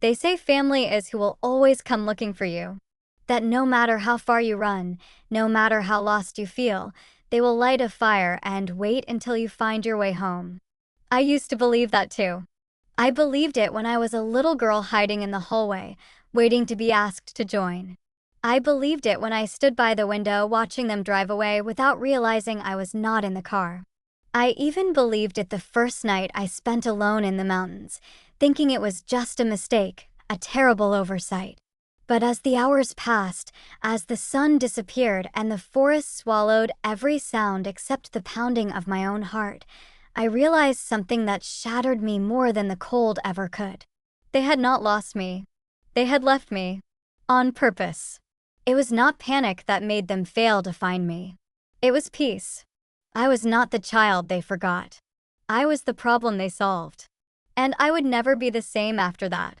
They say family is who will always come looking for you. That no matter how far you run, no matter how lost you feel, they will light a fire and wait until you find your way home. I used to believe that too. I believed it when I was a little girl hiding in the hallway, waiting to be asked to join. I believed it when I stood by the window watching them drive away without realizing I was not in the car. I even believed it the first night I spent alone in the mountains, thinking it was just a mistake, a terrible oversight. But as the hours passed, as the sun disappeared and the forest swallowed every sound except the pounding of my own heart, I realized something that shattered me more than the cold ever could. They had not lost me. They had left me. On purpose. It was not panic that made them fail to find me. It was peace. I was not the child they forgot. I was the problem they solved. And I would never be the same after that.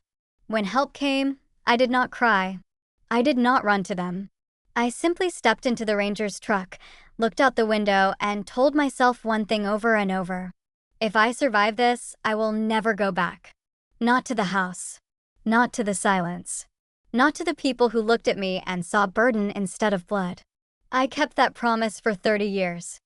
When help came, I did not cry. I did not run to them. I simply stepped into the ranger's truck, looked out the window, and told myself one thing over and over. If I survive this, I will never go back. Not to the house. Not to the silence. Not to the people who looked at me and saw burden instead of blood. I kept that promise for 30 years.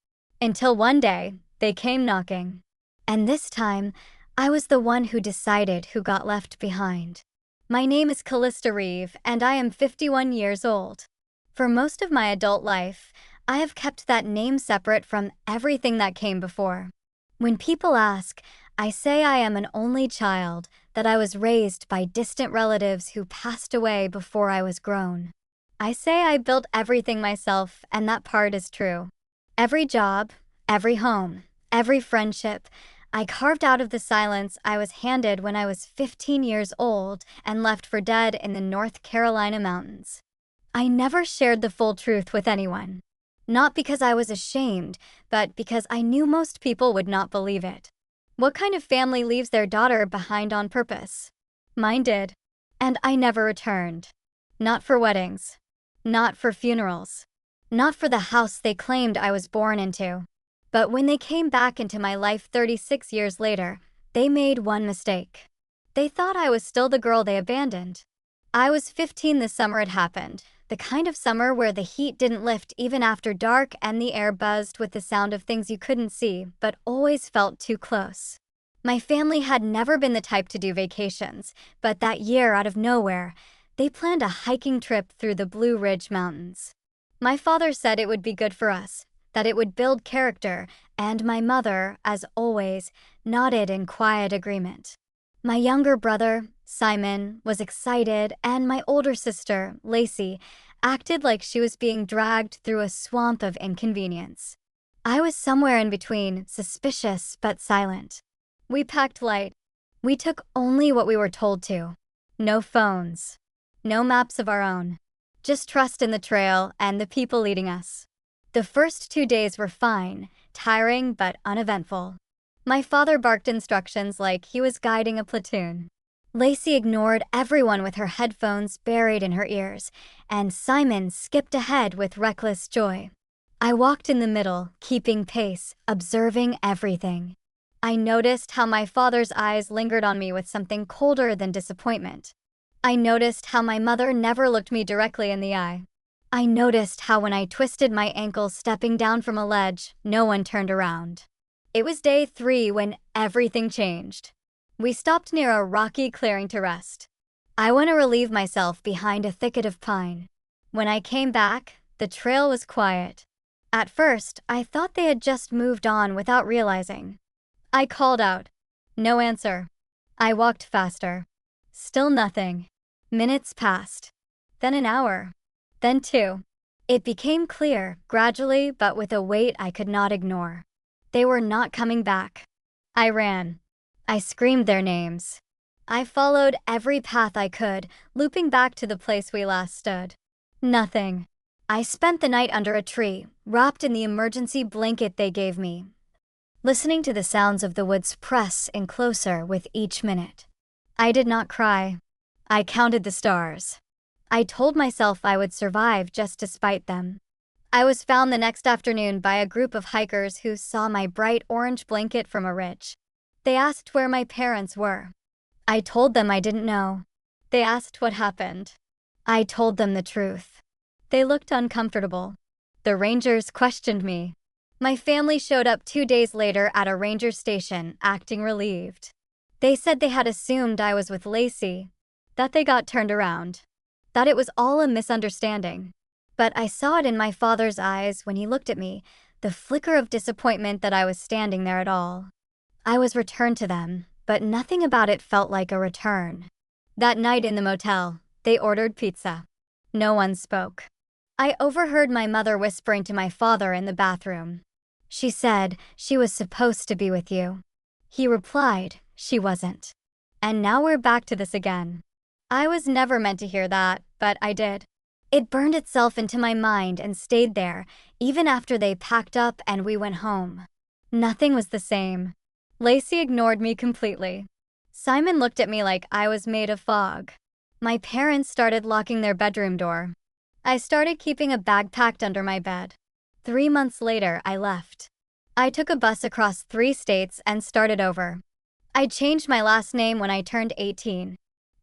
Until one day, they came knocking. And this time, I was the one who decided who got left behind. My name is Callista Reeve, and I am 51 years old. For most of my adult life, I have kept that name separate from everything that came before. When people ask, I say I am an only child, that I was raised by distant relatives who passed away before I was grown. I say I built everything myself, and that part is true. Every job, every home, every friendship, I carved out of the silence I was handed when I was 15 years old and left for dead in the North Carolina mountains. I never shared the full truth with anyone. Not because I was ashamed, but because I knew most people would not believe it. What kind of family leaves their daughter behind on purpose? Mine did. And I never returned. Not for weddings. Not for funerals. Not for the house they claimed I was born into. But when they came back into my life 36 years later, they made one mistake. They thought I was still the girl they abandoned. I was 15 the summer it happened, the kind of summer where the heat didn't lift even after dark and the air buzzed with the sound of things you couldn't see but always felt too close. My family had never been the type to do vacations, but that year, out of nowhere, they planned a hiking trip through the Blue Ridge Mountains. My father said it would be good for us, that it would build character, and my mother, as always, nodded in quiet agreement. My younger brother, Simon, was excited, and my older sister, Lacey, acted like she was being dragged through a swamp of inconvenience. I was somewhere in between, suspicious but silent. We packed light. We took only what we were told to. No phones. No maps of our own. Just trust in the trail and the people leading us. The first 2 days were fine, tiring but uneventful. My father barked instructions like he was guiding a platoon. Lacey ignored everyone with her headphones buried in her ears, and Simon skipped ahead with reckless joy. I walked in the middle, keeping pace, observing everything. I noticed how my father's eyes lingered on me with something colder than disappointment. I noticed how my mother never looked me directly in the eye. I noticed how when I twisted my ankle stepping down from a ledge, no one turned around. It was day 3 when everything changed. We stopped near a rocky clearing to rest. I went to relieve myself behind a thicket of pine. When I came back, the trail was quiet. At first, I thought they had just moved on without realizing. I called out. No answer. I walked faster. Still nothing. Minutes passed. Then an hour. Then 2. It became clear, gradually, but with a weight I could not ignore. They were not coming back. I ran. I screamed their names. I followed every path I could, looping back to the place we last stood. Nothing. I spent the night under a tree, wrapped in the emergency blanket they gave me, listening to the sounds of the woods press in closer with each minute. I did not cry. I counted the stars. I told myself I would survive just despite them. I was found the next afternoon by a group of hikers who saw my bright orange blanket from a ridge. They asked where my parents were. I told them I didn't know. They asked what happened. I told them the truth. They looked uncomfortable. The rangers questioned me. My family showed up 2 days later at a ranger station, acting relieved. They said they had assumed I was with Lacey, that they got turned around, that it was all a misunderstanding. But I saw it in my father's eyes when he looked at me, the flicker of disappointment that I was standing there at all. I was returned to them, but nothing about it felt like a return. That night in the motel, they ordered pizza. No one spoke. I overheard my mother whispering to my father in the bathroom. She said she was supposed to be with you. He replied, she wasn't. And now we're back to this again. I was never meant to hear that, but I did. It burned itself into my mind and stayed there, even after they packed up and we went home. Nothing was the same. Lacey ignored me completely. Simon looked at me like I was made of fog. My parents started locking their bedroom door. I started keeping a bag packed under my bed. 3 months later, I left. I took a bus across 3 states and started over. I changed my last name when I turned 18.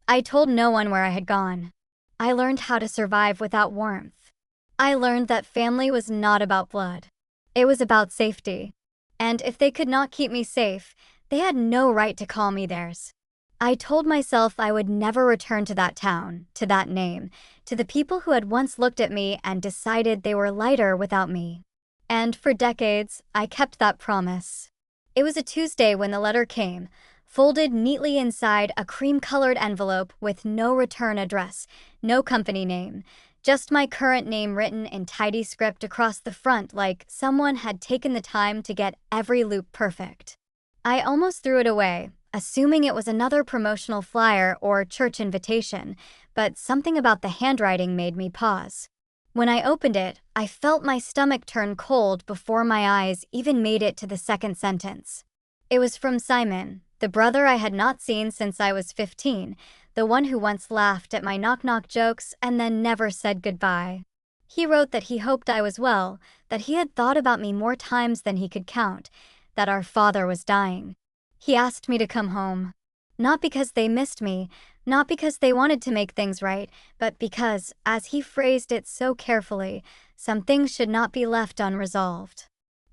I told no one where I had gone. I learned how to survive without warmth. I learned that family was not about blood. It was about safety. And if they could not keep me safe, they had no right to call me theirs. I told myself I would never return to that town, to that name, to the people who had once looked at me and decided they were lighter without me. And for decades, I kept that promise. It was a Tuesday when the letter came, folded neatly inside a cream-colored envelope with no return address, no company name, just my current name written in tidy script across the front like someone had taken the time to get every loop perfect. I almost threw it away, assuming it was another promotional flyer or church invitation, but something about the handwriting made me pause. When I opened it, I felt my stomach turn cold before my eyes even made it to the second sentence. It was from Simon, the brother I had not seen since I was 15, the one who once laughed at my knock-knock jokes and then never said goodbye. He wrote that he hoped I was well, that he had thought about me more times than he could count, that our father was dying. He asked me to come home. Not because they missed me, not because they wanted to make things right, but because, as he phrased it so carefully, some things should not be left unresolved.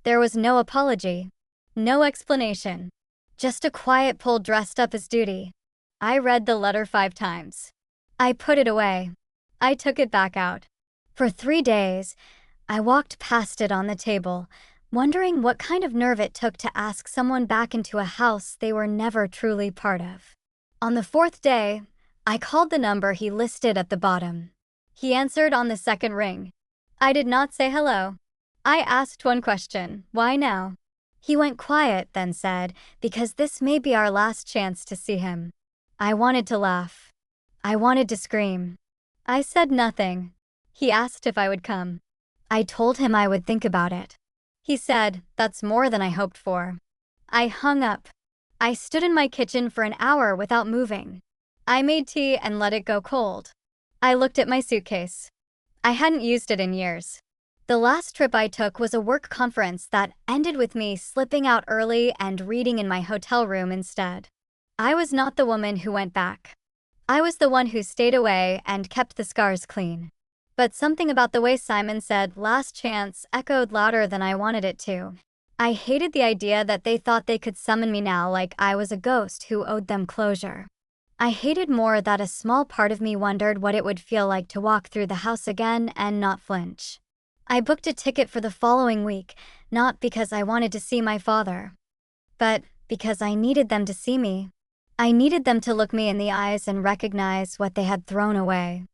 There was no apology, no explanation, just a quiet pull dressed up as duty. I read the letter 5 times. I put it away. I took it back out. For 3 days, I walked past it on the table, wondering what kind of nerve it took to ask someone back into a house they were never truly part of. On the 4th day, I called the number he listed at the bottom. He answered on the 2nd ring. I did not say hello. I asked one question, why now? He went quiet, then said, because this may be our last chance to see him. I wanted to laugh. I wanted to scream. I said nothing. He asked if I would come. I told him I would think about it. He said, that's more than I hoped for. I hung up. I stood in my kitchen for an hour without moving. I made tea and let it go cold. I looked at my suitcase. I hadn't used it in years. The last trip I took was a work conference that ended with me slipping out early and reading in my hotel room instead. I was not the woman who went back. I was the one who stayed away and kept the scars clean. But something about the way Simon said last chance echoed louder than I wanted it to. I hated the idea that they thought they could summon me now like I was a ghost who owed them closure. I hated more that a small part of me wondered what it would feel like to walk through the house again and not flinch. I booked a ticket for the following week, not because I wanted to see my father, but because I needed them to see me. I needed them to look me in the eyes and recognize what they had thrown away.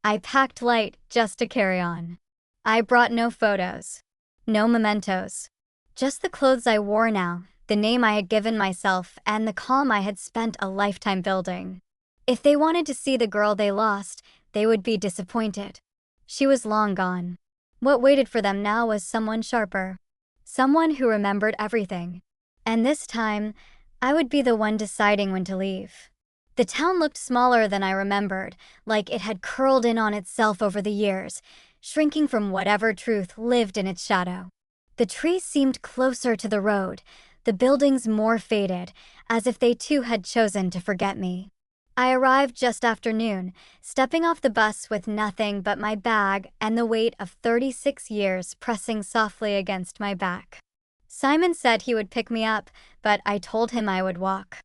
I packed light just to carry on. I brought no photos, no mementos, just the clothes I wore now, the name I had given myself, and the calm I had spent a lifetime building. If they wanted to see the girl they lost, they would be disappointed. She was long gone. What waited for them now was someone sharper, someone who remembered everything. And this time, I would be the one deciding when to leave. The town looked smaller than I remembered, like it had curled in on itself over the years, shrinking from whatever truth lived in its shadow. The trees seemed closer to the road, the buildings more faded, as if they too had chosen to forget me. I arrived just after noon, stepping off the bus with nothing but my bag and the weight of 36 years pressing softly against my back. Simon said he would pick me up, but I told him I would walk.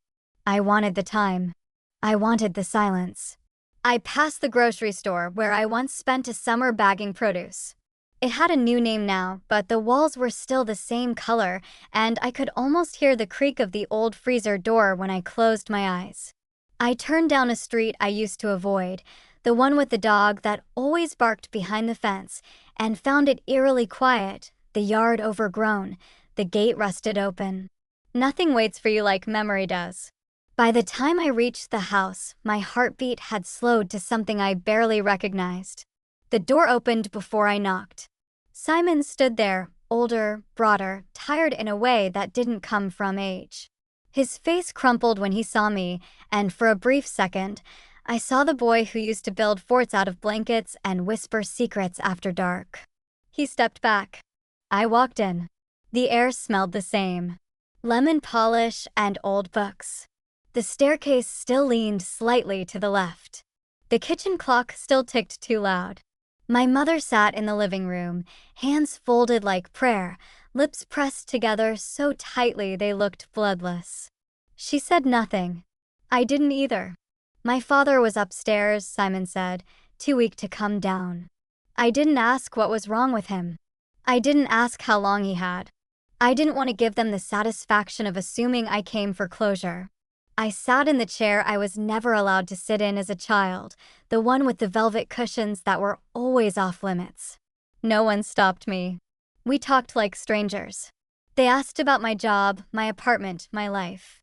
I wanted the time. I wanted the silence. I passed the grocery store where I once spent a summer bagging produce. It had a new name now, but the walls were still the same color, and I could almost hear the creak of the old freezer door when I closed my eyes. I turned down a street I used to avoid, the one with the dog that always barked behind the fence, and found it eerily quiet, the yard overgrown, the gate rusted open. Nothing waits for you like memory does. By the time I reached the house, my heartbeat had slowed to something I barely recognized. The door opened before I knocked. Simon stood there, older, broader, tired in a way that didn't come from age. His face crumpled when he saw me, and for a brief second, I saw the boy who used to build forts out of blankets and whisper secrets after dark. He stepped back. I walked in. The air smelled the same. Lemon polish and old books. The staircase still leaned slightly to the left. The kitchen clock still ticked too loud. My mother sat in the living room, hands folded like prayer, lips pressed together so tightly they looked bloodless. She said nothing. I didn't either. My father was upstairs, Simon said, too weak to come down. I didn't ask what was wrong with him. I didn't ask how long he had. I didn't want to give them the satisfaction of assuming I came for closure. I sat in the chair I was never allowed to sit in as a child, the one with the velvet cushions that were always off limits. No one stopped me. We talked like strangers. They asked about my job, my apartment, my life.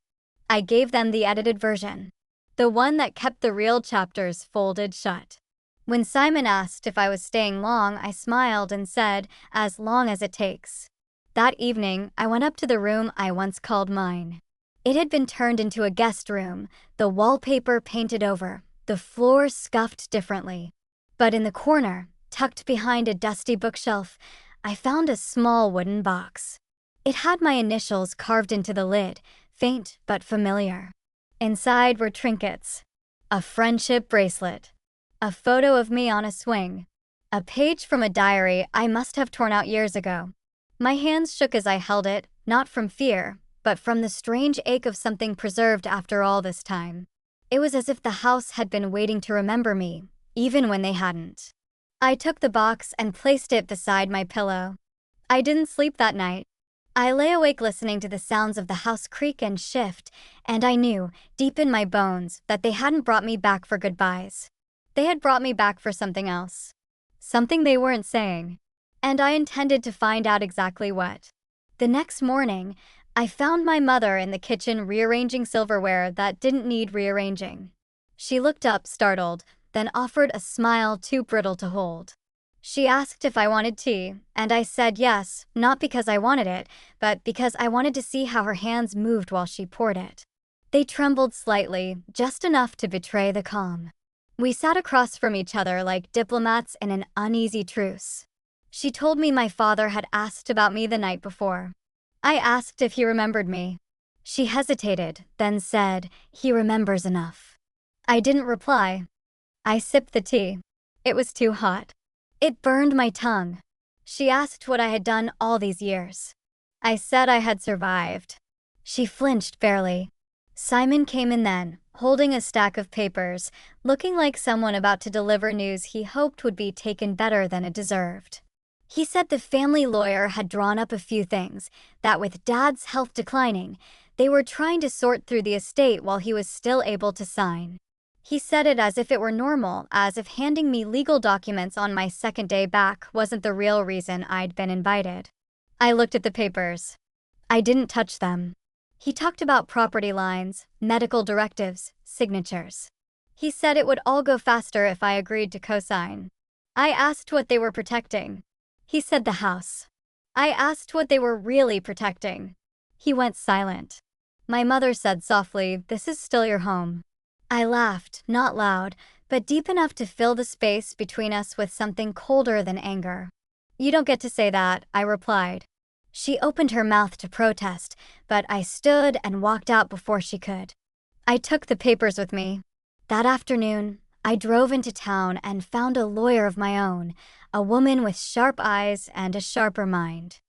I gave them the edited version, the one that kept the real chapters folded shut. When Simon asked if I was staying long, I smiled and said, as long as it takes. That evening, I went up to the room I once called mine. It had been turned into a guest room, the wallpaper painted over, the floor scuffed differently. But in the corner, tucked behind a dusty bookshelf, I found a small wooden box. It had my initials carved into the lid, faint but familiar. Inside were trinkets, a friendship bracelet, a photo of me on a swing, a page from a diary I must have torn out years ago. My hands shook as I held it, not from fear, but from the strange ache of something preserved after all this time. It was as if the house had been waiting to remember me, even when they hadn't. I took the box and placed it beside my pillow. I didn't sleep that night. I lay awake listening to the sounds of the house creak and shift, and I knew, deep in my bones, that they hadn't brought me back for goodbyes. They had brought me back for something else. Something they weren't saying. And I intended to find out exactly what. The next morning, I found my mother in the kitchen rearranging silverware that didn't need rearranging. She looked up, startled, then offered a smile too brittle to hold. She asked if I wanted tea, and I said yes, not because I wanted it, but because I wanted to see how her hands moved while she poured it. They trembled slightly, just enough to betray the calm. We sat across from each other like diplomats in an uneasy truce. She told me my father had asked about me the night before. I asked if he remembered me. She hesitated, then said, "He remembers enough." I didn't reply. I sipped the tea. It was too hot. It burned my tongue. She asked what I had done all these years. I said I had survived. She flinched barely. Simon came in then, holding a stack of papers, looking like someone about to deliver news he hoped would be taken better than it deserved. He said the family lawyer had drawn up a few things, that with Dad's health declining, they were trying to sort through the estate while he was still able to sign. He said it as if it were normal, as if handing me legal documents on my second day back wasn't the real reason I'd been invited. I looked at the papers. I didn't touch them. He talked about property lines, medical directives, signatures. He said it would all go faster if I agreed to co-sign. I asked what they were protecting. He said the house. I asked what they were really protecting. He went silent. My mother said softly, "This is still your home." I laughed, not loud, but deep enough to fill the space between us with something colder than anger. "You don't get to say that," I replied. She opened her mouth to protest, but I stood and walked out before she could. I took the papers with me. That afternoon, I drove into town and found a lawyer of my own, a woman with sharp eyes and a sharper mind.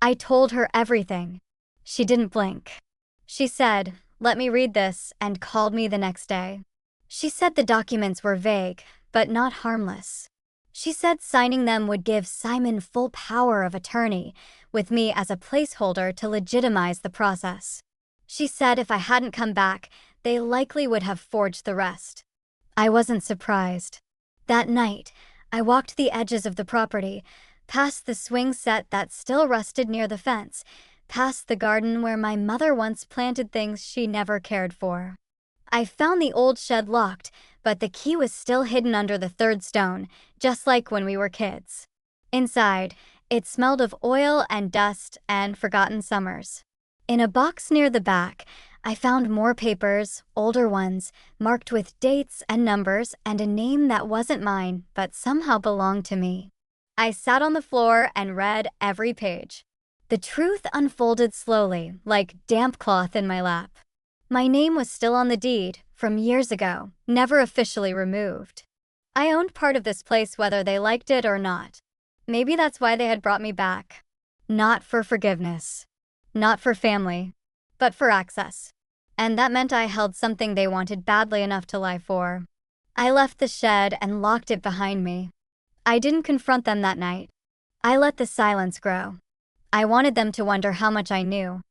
I told her everything. She didn't blink. She said, "Let me read this," and called me the next day. She said the documents were vague, but not harmless. She said signing them would give Simon full power of attorney, with me as a placeholder to legitimize the process. She said if I hadn't come back, they likely would have forged the rest. I wasn't surprised. That night, I walked the edges of the property, past the swing set that still rusted near the fence, past the garden where my mother once planted things she never cared for. I found the old shed locked, but the key was still hidden under the third stone, just like when we were kids. Inside, it smelled of oil and dust and forgotten summers. In a box near the back, I found more papers, older ones, marked with dates and numbers and a name that wasn't mine but somehow belonged to me. I sat on the floor and read every page. The truth unfolded slowly, like damp cloth in my lap. My name was still on the deed, from years ago, never officially removed. I owned part of this place whether they liked it or not. Maybe that's why they had brought me back. Not for forgiveness. Not for family. But for access. And that meant I held something they wanted badly enough to lie for. I left the shed and locked it behind me. I didn't confront them that night. I let the silence grow. I wanted them to wonder how much I knew.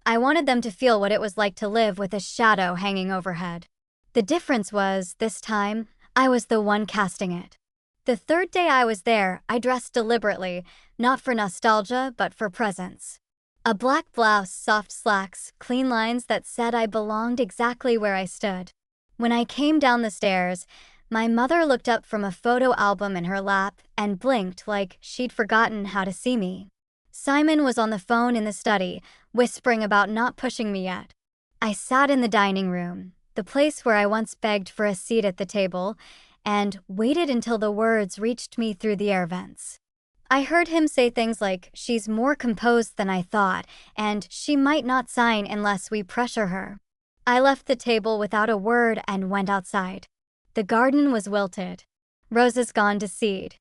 I wanted them to feel what it was like to live with a shadow hanging overhead. The difference was, this time, I was the one casting it. The third day I was there, I dressed deliberately, not for nostalgia, but for presence. A black blouse, soft slacks, clean lines that said I belonged exactly where I stood. When I came down the stairs, my mother looked up from a photo album in her lap and blinked like she'd forgotten how to see me. Simon was on the phone in the study, whispering about not pushing me yet. I sat in the dining room, the place where I once begged for a seat at the table, and waited until the words reached me through the air vents. I heard him say things like, "She's more composed than I thought, and she might not sign unless we pressure her." I left the table without a word and went outside. The garden was wilted. Roses gone to seed.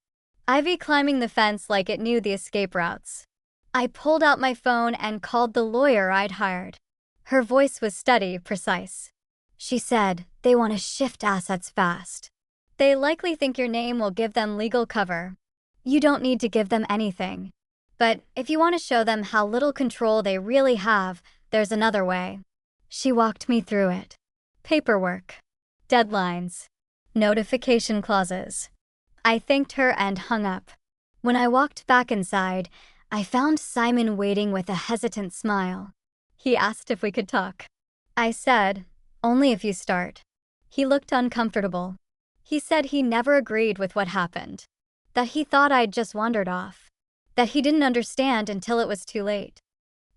Ivy climbing the fence like it knew the escape routes. I pulled out my phone and called the lawyer I'd hired. Her voice was steady, precise. She said, "They want to shift assets fast. They likely think your name will give them legal cover. You don't need to give them anything. But if you want to show them how little control they really have, there's another way." She walked me through it. Paperwork. Deadlines. Notification clauses. I thanked her and hung up. When I walked back inside, I found Simon waiting with a hesitant smile. He asked if we could talk. I said, "Only if you start." He looked uncomfortable. He said he never agreed with what happened. That he thought I'd just wandered off. That he didn't understand until it was too late.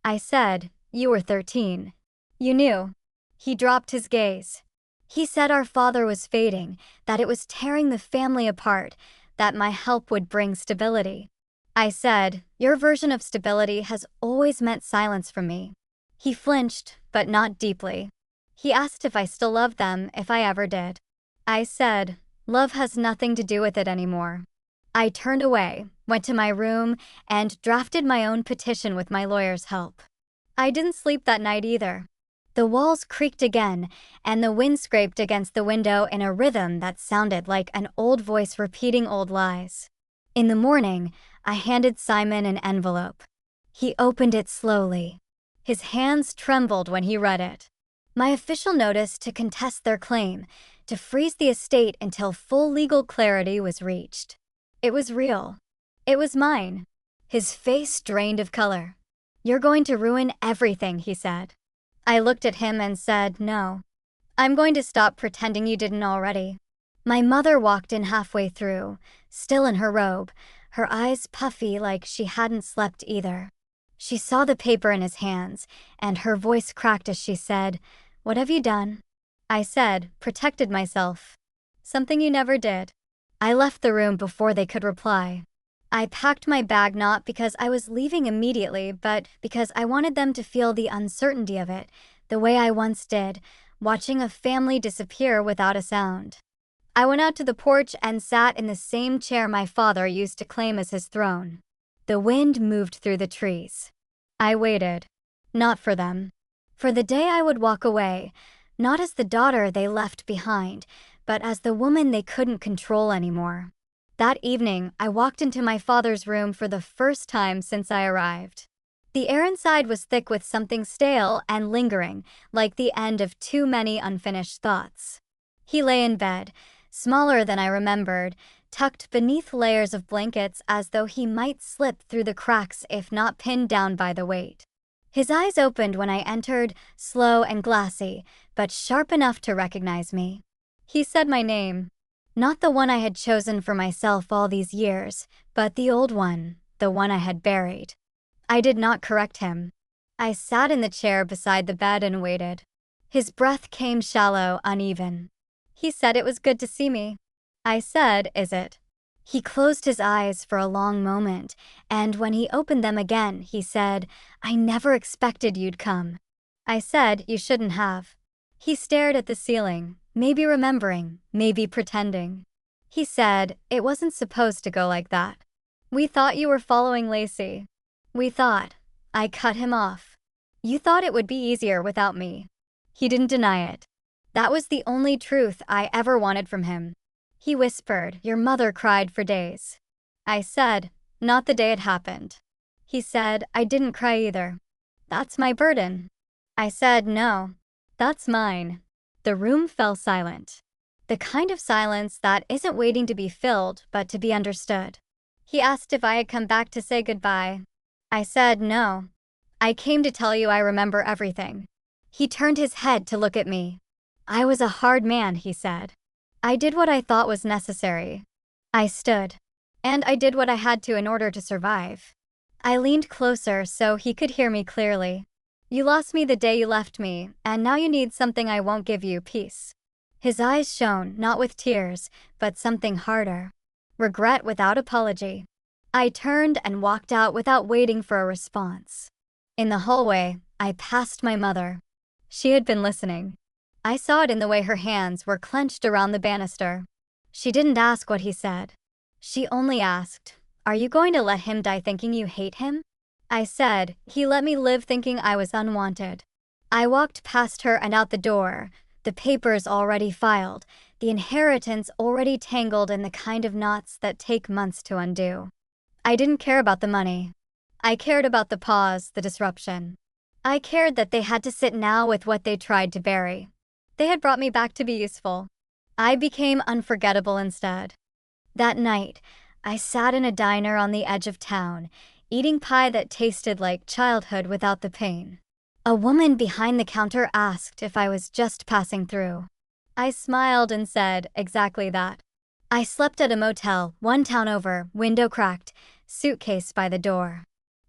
I said, "You were 13. You knew." He dropped his gaze. He said our father was fading, that it was tearing the family apart, that my help would bring stability. I said, "Your version of stability has always meant silence from me." He flinched, but not deeply. He asked if I still loved them, if I ever did. I said, "Love has nothing to do with it anymore." I turned away, went to my room, and drafted my own petition with my lawyer's help. I didn't sleep that night either. The walls creaked again, and the wind scraped against the window in a rhythm that sounded like an old voice repeating old lies. In the morning, I handed Simon an envelope. He opened it slowly. His hands trembled when he read it. My official notice to contest their claim, to freeze the estate until full legal clarity was reached. It was real. It was mine. His face drained of color. "You're going to ruin everything," he said. I looked at him and said, "No. I'm going to stop pretending you didn't already." My mother walked in halfway through, still in her robe, her eyes puffy like she hadn't slept either. She saw the paper in his hands, and her voice cracked as she said, "What have you done?" I said, "Protected myself." "Something you never did." I left the room before they could reply. I packed my bag not because I was leaving immediately, but because I wanted them to feel the uncertainty of it, the way I once did, watching a family disappear without a sound. I went out to the porch and sat in the same chair my father used to claim as his throne. The wind moved through the trees. I waited. Not for them. For the day I would walk away, not as the daughter they left behind, but as the woman they couldn't control anymore. That evening, I walked into my father's room for the first time since I arrived. The air inside was thick with something stale and lingering, like the end of too many unfinished thoughts. He lay in bed, smaller than I remembered, tucked beneath layers of blankets as though he might slip through the cracks if not pinned down by the weight. His eyes opened when I entered, slow and glassy, but sharp enough to recognize me. He said my name. Not the one I had chosen for myself all these years, but the old one, the one I had buried. I did not correct him. I sat in the chair beside the bed and waited. His breath came shallow, uneven. He said it was good to see me. I said, "Is it?" He closed his eyes for a long moment, and when he opened them again, he said, "I never expected you'd come." I said, "You shouldn't have." He stared at the ceiling, maybe remembering, maybe pretending. He said, "It wasn't supposed to go like that. We thought you were following Lacey. We thought." I cut him off. "You thought it would be easier without me." He didn't deny it. That was the only truth I ever wanted from him. He whispered, "Your mother cried for days." I said, "Not the day it happened." He said, "I didn't cry either. That's my burden." I said, "No, that's mine." The room fell silent. The kind of silence that isn't waiting to be filled, but to be understood. He asked if I had come back to say goodbye. I said, "No. I came to tell you I remember everything." He turned his head to look at me. "I was a hard man," he said. "I did what I thought was necessary. I stood. And I did what I had to in order to survive." I leaned closer so he could hear me clearly. "You lost me the day you left me, and now you need something I won't give you, peace." His eyes shone, not with tears, but something harder. Regret without apology. I turned and walked out without waiting for a response. In the hallway, I passed my mother. She had been listening. I saw it in the way her hands were clenched around the banister. She didn't ask what he said. She only asked, "Are you going to let him die thinking you hate him?" I said, "He let me live thinking I was unwanted." I walked past her and out the door, the papers already filed, the inheritance already tangled in the kind of knots that take months to undo. I didn't care about the money. I cared about the pause, the disruption. I cared that they had to sit now with what they tried to bury. They had brought me back to be useful. I became unforgettable instead. That night, I sat in a diner on the edge of town, eating pie that tasted like childhood without the pain. A woman behind the counter asked if I was just passing through. I smiled and said exactly that. I slept at a motel, one town over, window cracked, suitcase by the door.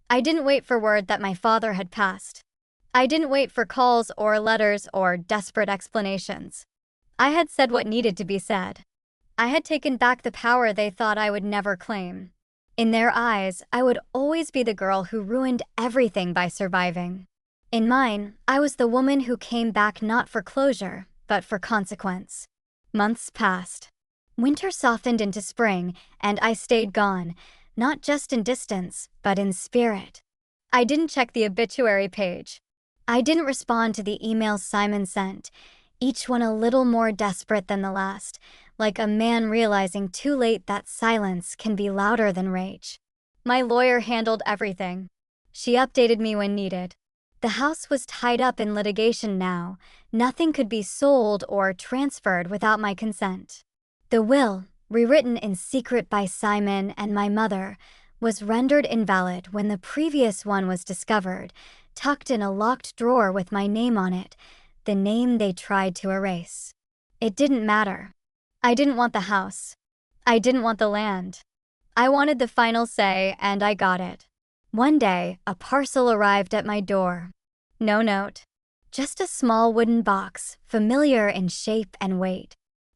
I didn't wait for word that my father had passed. I didn't wait for calls or letters or desperate explanations. I had said what needed to be said. I had taken back the power they thought I would never claim. In their eyes, I would always be the girl who ruined everything by surviving. In mine, I was the woman who came back not for closure, but for consequence. Months passed. Winter softened into spring, and I stayed gone, not just in distance, but in spirit. I didn't check the obituary page. I didn't respond to the emails Simon sent, each one a little more desperate than the last, like a man realizing too late that silence can be louder than rage. My lawyer handled everything. She updated me when needed. The house was tied up in litigation now. Nothing could be sold or transferred without my consent. The will, rewritten in secret by Simon and my mother, was rendered invalid when the previous one was discovered, tucked in a locked drawer with my name on it, the name they tried to erase. It didn't matter. I didn't want the house. I didn't want the land. I wanted the final say, and I got it. One day, a parcel arrived at my door. No note. Just a small wooden box, familiar in shape and weight.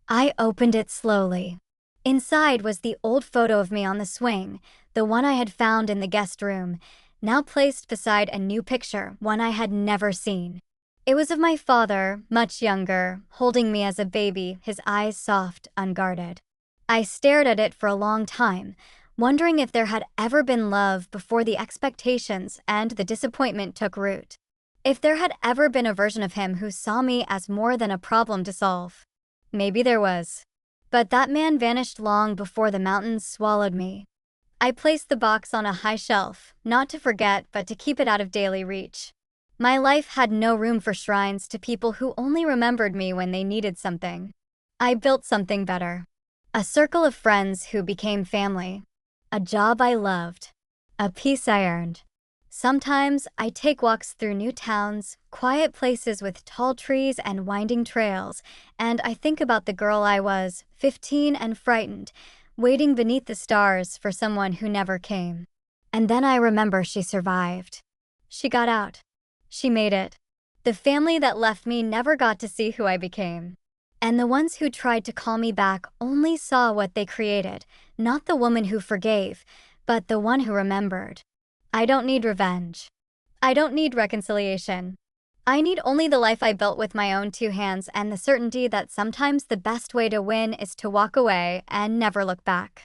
I opened it slowly. Inside was the old photo of me on the swing, the one I had found in the guest room, now placed beside a new picture, one I had never seen. It was of my father, much younger, holding me as a baby, his eyes soft, unguarded. I stared at it for a long time, wondering if there had ever been love before the expectations and the disappointment took root. If there had ever been a version of him who saw me as more than a problem to solve. Maybe there was. But that man vanished long before the mountains swallowed me. I placed the box on a high shelf, not to forget but to keep it out of daily reach. My life had no room for shrines to people who only remembered me when they needed something. I built something better. A circle of friends who became family. A job I loved. A peace I earned. Sometimes I take walks through new towns, quiet places with tall trees and winding trails, and I think about the girl I was, 15 and frightened, waiting beneath the stars for someone who never came. And then I remember she survived. She got out. She made it. The family that left me never got to see who I became. And the ones who tried to call me back only saw what they created, not the woman who forgave, but the one who remembered. I don't need revenge. I don't need reconciliation. I need only the life I built with my own two hands and the certainty that sometimes the best way to win is to walk away and never look back.